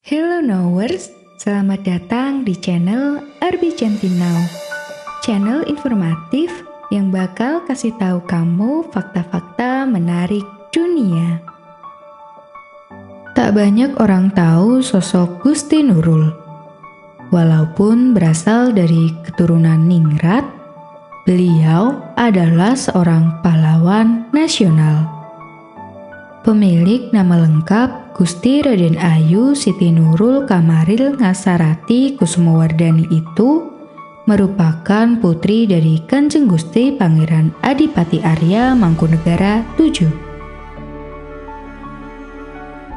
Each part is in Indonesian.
Hello Knowers, selamat datang di channel RB Centinau. Channel informatif yang bakal kasih tahu kamu fakta-fakta menarik dunia. Tak banyak orang tahu sosok Gusti Nurul. Walaupun berasal dari keturunan ningrat, beliau adalah seorang pahlawan nasional. Pemilik nama lengkap Gusti Raden Ayu Siti Nurul Kamaril Ngasarati Kusumawardhani itu merupakan putri dari Kanjeng Gusti Pangeran Adipati Arya Mangkunegara VII.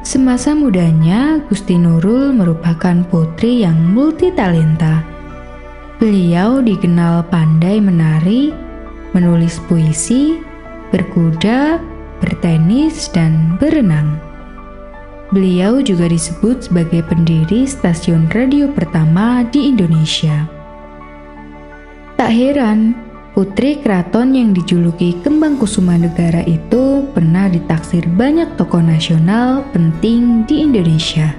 Semasa mudanya, Gusti Nurul merupakan putri yang multitalenta. Beliau dikenal pandai menari, menulis puisi, berkuda, bertenis, dan berenang. Beliau juga disebut sebagai pendiri stasiun radio pertama di Indonesia. Tak heran, putri keraton yang dijuluki Kembang Kusuma Negara itu pernah ditaksir banyak tokoh nasional penting di Indonesia.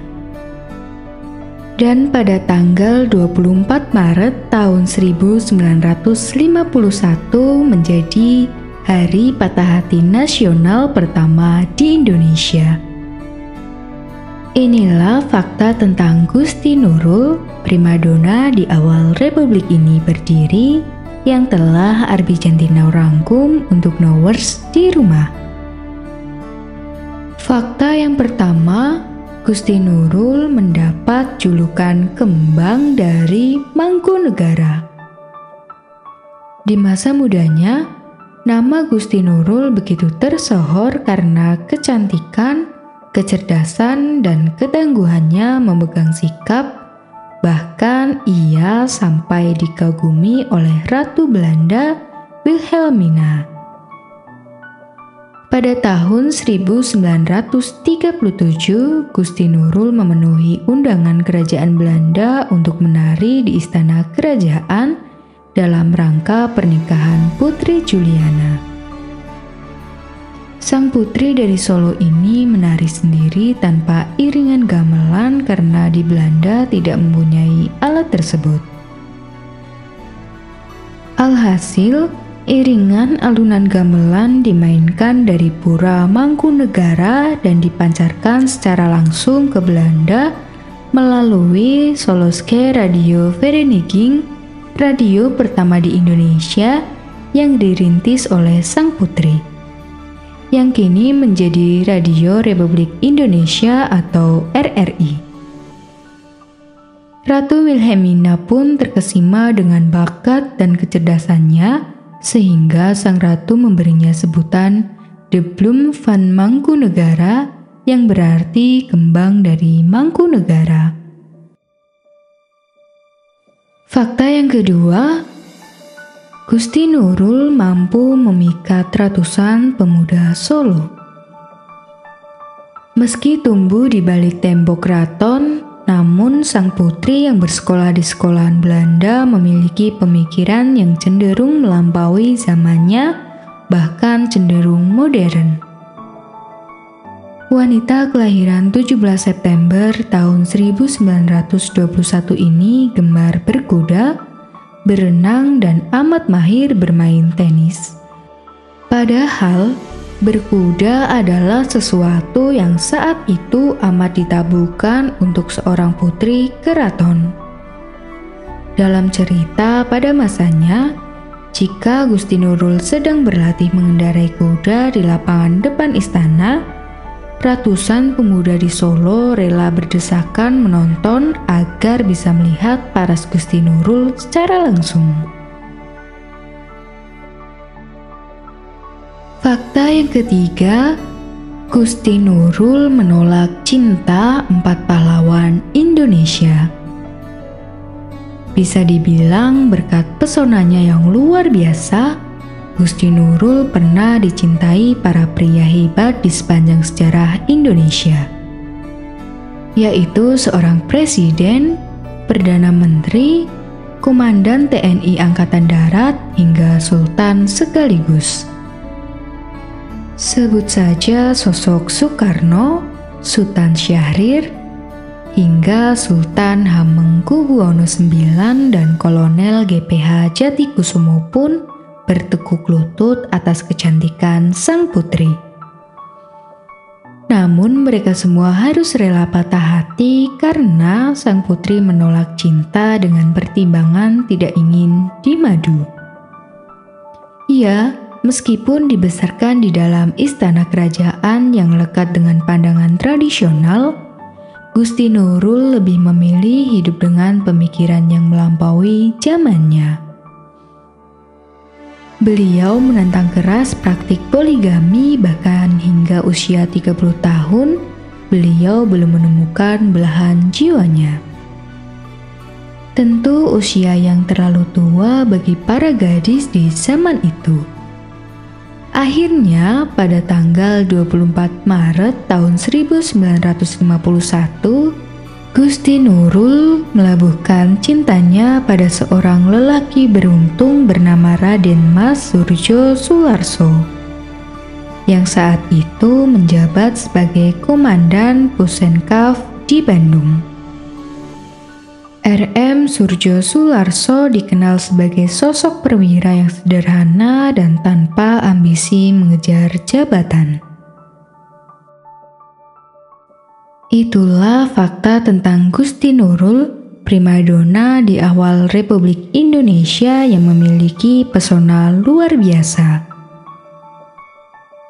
Dan pada tanggal 24 Maret tahun 1951 menjadi Hari Patah Hati Nasional pertama di Indonesia. Inilah fakta tentang Gusti Nurul, primadona di awal Republik ini berdiri, yang telah RB Centinau rangkum untuk Knowers di rumah. Fakta yang pertama, Gusti Nurul mendapat julukan kembang dari Mangkunegara. Di masa mudanya, nama Gusti Nurul begitu tersohor karena kecantikan, kecerdasan, dan ketangguhannya memegang sikap. Bahkan ia sampai dikagumi oleh Ratu Belanda Wilhelmina. Pada tahun 1937, Gusti Nurul memenuhi undangan kerajaan Belanda untuk menari di istana kerajaan dalam rangka pernikahan Putri Juliana. Sang putri dari Solo ini menari sendiri tanpa iringan gamelan karena di Belanda tidak mempunyai alat tersebut. Alhasil, iringan alunan gamelan dimainkan dari Pura Mangkunegara dan dipancarkan secara langsung ke Belanda melalui Soloske Radio Vereniging, radio pertama di Indonesia yang dirintis oleh sang putri, yang kini menjadi Radio Republik Indonesia atau RRI. Ratu Wilhelmina pun terkesima dengan bakat dan kecerdasannya, sehingga sang ratu memberinya sebutan De Bloem van Mangkunegara, yang berarti kembang dari Mangkunegara. Fakta yang kedua, Gusti Nurul mampu memikat ratusan pemuda Solo. Meski tumbuh di balik tembok keraton, namun sang putri yang bersekolah di sekolahan Belanda memiliki pemikiran yang cenderung melampaui zamannya, bahkan cenderung modern. Wanita kelahiran 17 September tahun 1921 ini gemar berkuda, berenang, dan amat mahir bermain tenis. Padahal, berkuda adalah sesuatu yang saat itu amat ditabukan untuk seorang putri keraton. Dalam cerita pada masanya, jika Gusti Nurul sedang berlatih mengendarai kuda di lapangan depan istana, ratusan pemuda di Solo rela berdesakan menonton agar bisa melihat paras Gusti Nurul secara langsung. Fakta yang ketiga, Gusti Nurul menolak cinta 4 pahlawan Indonesia. Bisa dibilang berkat pesonanya yang luar biasa, Gusti Nurul pernah dicintai para pria hebat di sepanjang sejarah Indonesia, yaitu seorang presiden, perdana menteri, komandan TNI Angkatan Darat, hingga sultan sekaligus. Sebut saja sosok Soekarno, Sultan Syahrir, hingga Sultan Hamengkubuwono IX dan Kolonel GPH Jatikusumo pun bertekuk lutut atas kecantikan sang putri. Namun mereka semua harus rela patah hati karena sang putri menolak cinta dengan pertimbangan tidak ingin dimadu. Ia, meskipun dibesarkan di dalam istana kerajaan yang lekat dengan pandangan tradisional, Gusti Nurul lebih memilih hidup dengan pemikiran yang melampaui zamannya. Beliau menentang keras praktik poligami, bahkan hingga usia 30 tahun, beliau belum menemukan belahan jiwanya. Tentu usia yang terlalu tua bagi para gadis di zaman itu. Akhirnya, pada tanggal 24 Maret tahun 1951, Gusti Nurul melabuhkan cintanya pada seorang lelaki beruntung bernama Raden Mas Surjo Sularso, yang saat itu menjabat sebagai Komandan Pusenkaf di Bandung. RM Surjo Sularso dikenal sebagai sosok perwira yang sederhana dan tanpa ambisi mengejar jabatan. Itulah fakta tentang Gusti Nurul, primadona di awal Republik Indonesia yang memiliki pesona luar biasa.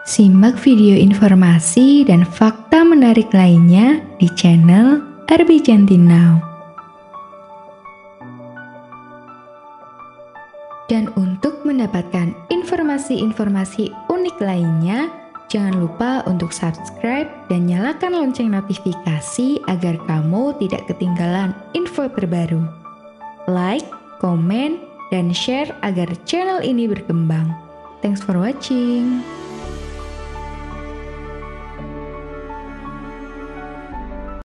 Simak video informasi dan fakta menarik lainnya di channel RB Jantin Now. Dan untuk mendapatkan informasi-informasi unik lainnya, jangan lupa untuk subscribe dan nyalakan lonceng notifikasi agar kamu tidak ketinggalan info terbaru. Like, komen, dan share agar channel ini berkembang. Thanks for watching.